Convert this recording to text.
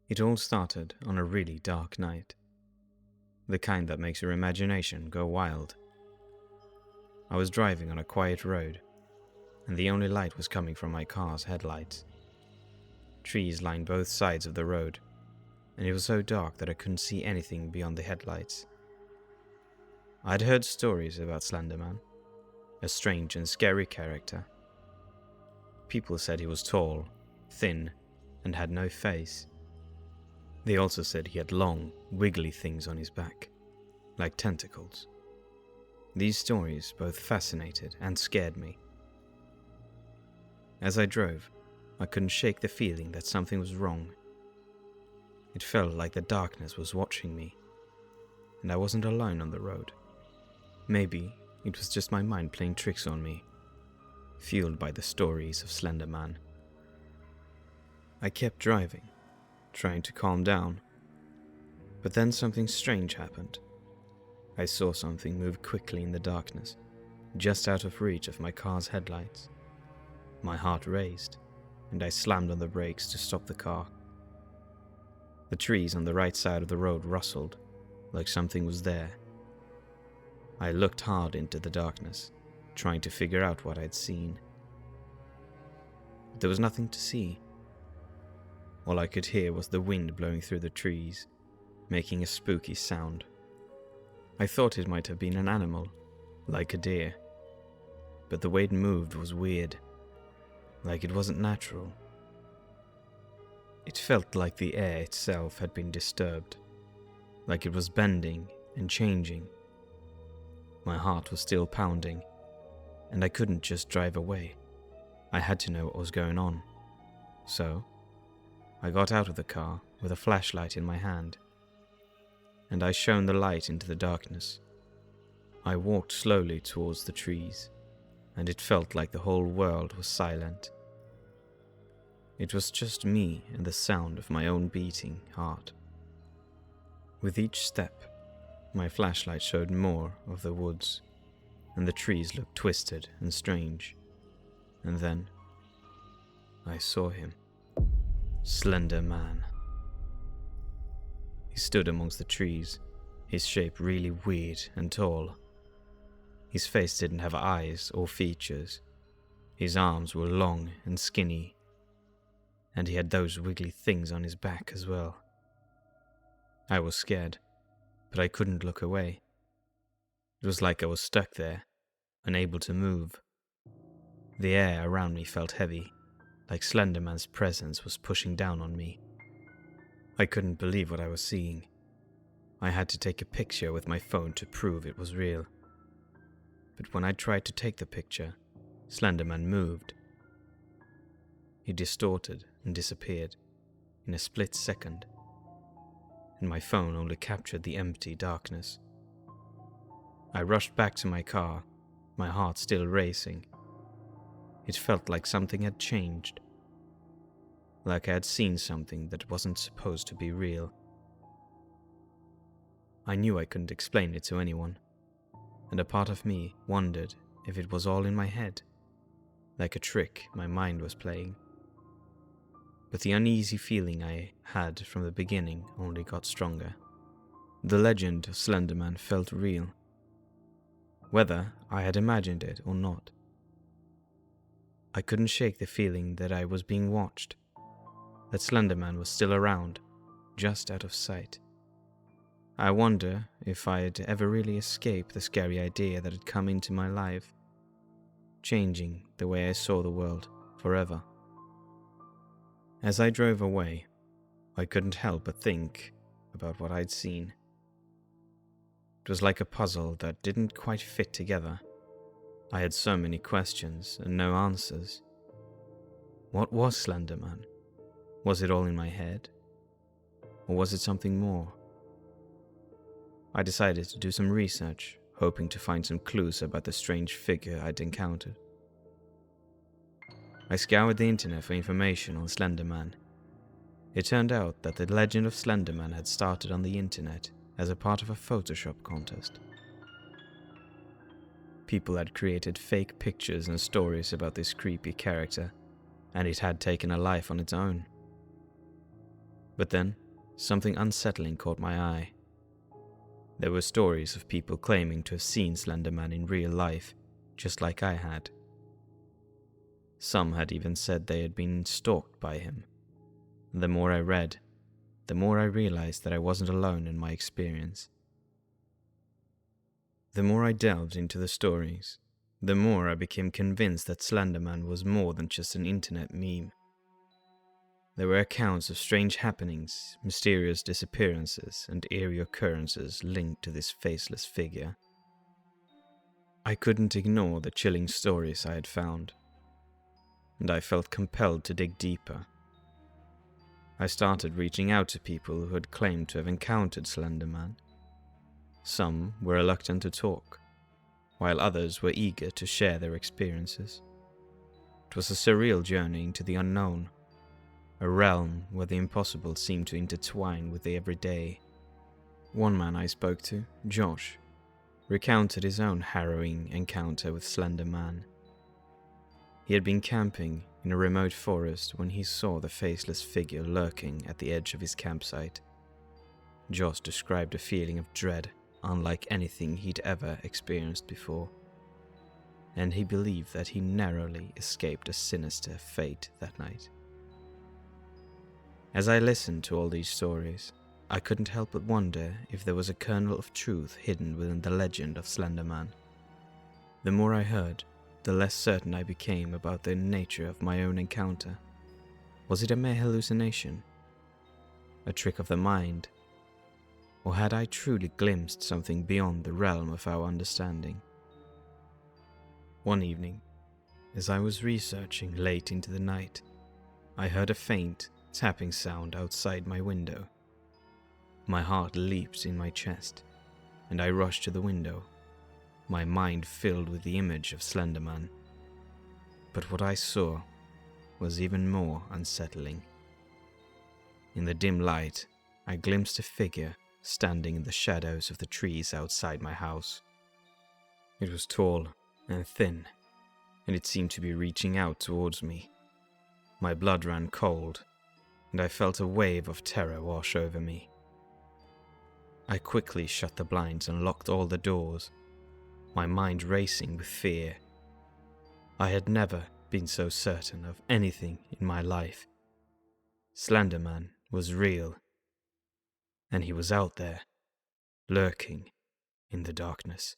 It all started on a really dark night. The kind that makes your imagination go wild. I was driving on a quiet road, and the only light was coming from my car's headlights. Trees lined both sides of the road, and it was so dark that I couldn't see anything beyond the headlights. I'd heard stories about Slenderman, a strange and scary character. People said he was tall, thin, and had no face. They also said he had long, wiggly things on his back, like tentacles. These stories both fascinated and scared me. As I drove, I couldn't shake the feeling that something was wrong. It felt like the darkness was watching me, and I wasn't alone on the road. Maybe it was just my mind playing tricks on me, fueled by the stories of Slenderman. I kept driving, trying to calm down, but then something strange happened. I saw something move quickly in the darkness, just out of reach of my car's headlights. My heart raced, and I slammed on the brakes to stop the car. The trees on the right side of the road rustled, like something was there. I looked hard into the darkness, trying to figure out what I'd seen. But there was nothing to see. All I could hear was the wind blowing through the trees, making a spooky sound. I thought it might have been an animal, like a deer, but the way it moved was weird, like it wasn't natural. It felt like the air itself had been disturbed, like it was bending and changing. My heart was still pounding, and I couldn't just drive away. I had to know what was going on. So, I got out of the car with a flashlight in my hand, and I shone the light into the darkness. I walked slowly towards the trees, and it felt like the whole world was silent. It was just me and the sound of my own beating heart. With each step, my flashlight showed more of the woods, and the trees looked twisted and strange. And then, I saw him. Slenderman. He stood amongst the trees, his shape really weird and tall. His face didn't have eyes or features. His arms were long and skinny, and he had those wiggly things on his back as well. I was scared, but I couldn't look away. It was like I was stuck there, unable to move. The air around me felt heavy, like Slenderman's presence was pushing down on me. I couldn't believe what I was seeing. I had to take a picture with my phone to prove it was real. But when I tried to take the picture, Slenderman moved. He distorted and disappeared in a split second, and my phone only captured the empty darkness. I rushed back to my car, my heart still racing. It felt like something had changed, like I had seen something that wasn't supposed to be real. I knew I couldn't explain it to anyone, and a part of me wondered if it was all in my head, like a trick my mind was playing. But the uneasy feeling I had from the beginning only got stronger. The legend of Slenderman felt real, whether I had imagined it or not. I couldn't shake the feeling that I was being watched, that Slenderman was still around, just out of sight. I wonder if I'd ever really escape the scary idea that had come into my life, changing the way I saw the world forever. As I drove away, I couldn't help but think about what I'd seen. It was like a puzzle that didn't quite fit together. I had so many questions and no answers. What was Slenderman? Was it all in my head? Or was it something more? I decided to do some research, hoping to find some clues about the strange figure I'd encountered. I scoured the internet for information on Slenderman. It turned out that the legend of Slenderman had started on the internet as a part of a Photoshop contest. People had created fake pictures and stories about this creepy character, and it had taken a life on its own. But then, something unsettling caught my eye. There were stories of people claiming to have seen Slenderman in real life, just like I had. Some had even said they had been stalked by him. The more I read, the more I realized that I wasn't alone in my experience. The more I delved into the stories, the more I became convinced that Slenderman was more than just an internet meme. There were accounts of strange happenings, mysterious disappearances, and eerie occurrences linked to this faceless figure. I couldn't ignore the chilling stories I had found, and I felt compelled to dig deeper. I started reaching out to people who had claimed to have encountered Slenderman. Some were reluctant to talk, while others were eager to share their experiences. It was a surreal journey into the unknown, a realm where the impossible seemed to intertwine with the everyday. One man I spoke to, Josh, recounted his own harrowing encounter with Slenderman. He had been camping in a remote forest when he saw the faceless figure lurking at the edge of his campsite. Josh described a feeling of dread unlike anything he'd ever experienced before, and he believed that he narrowly escaped a sinister fate that night. As I listened to all these stories, I couldn't help but wonder if there was a kernel of truth hidden within the legend of Slenderman. The more I heard, the less certain I became about the nature of my own encounter. Was it a mere hallucination? A trick of the mind? Or had I truly glimpsed something beyond the realm of our understanding? One evening, as I was researching late into the night, I heard a faint tapping sound outside my window. My heart leaped in my chest, and I rushed to the window, my mind filled with the image of Slenderman. But what I saw was even more unsettling. In the dim light, I glimpsed a figure standing in the shadows of the trees outside my house. It was tall and thin, and it seemed to be reaching out towards me. My blood ran cold, and I felt a wave of terror wash over me. I quickly shut the blinds and locked all the doors, my mind racing with fear. I had never been so certain of anything in my life. Slenderman was real, and he was out there, lurking in the darkness.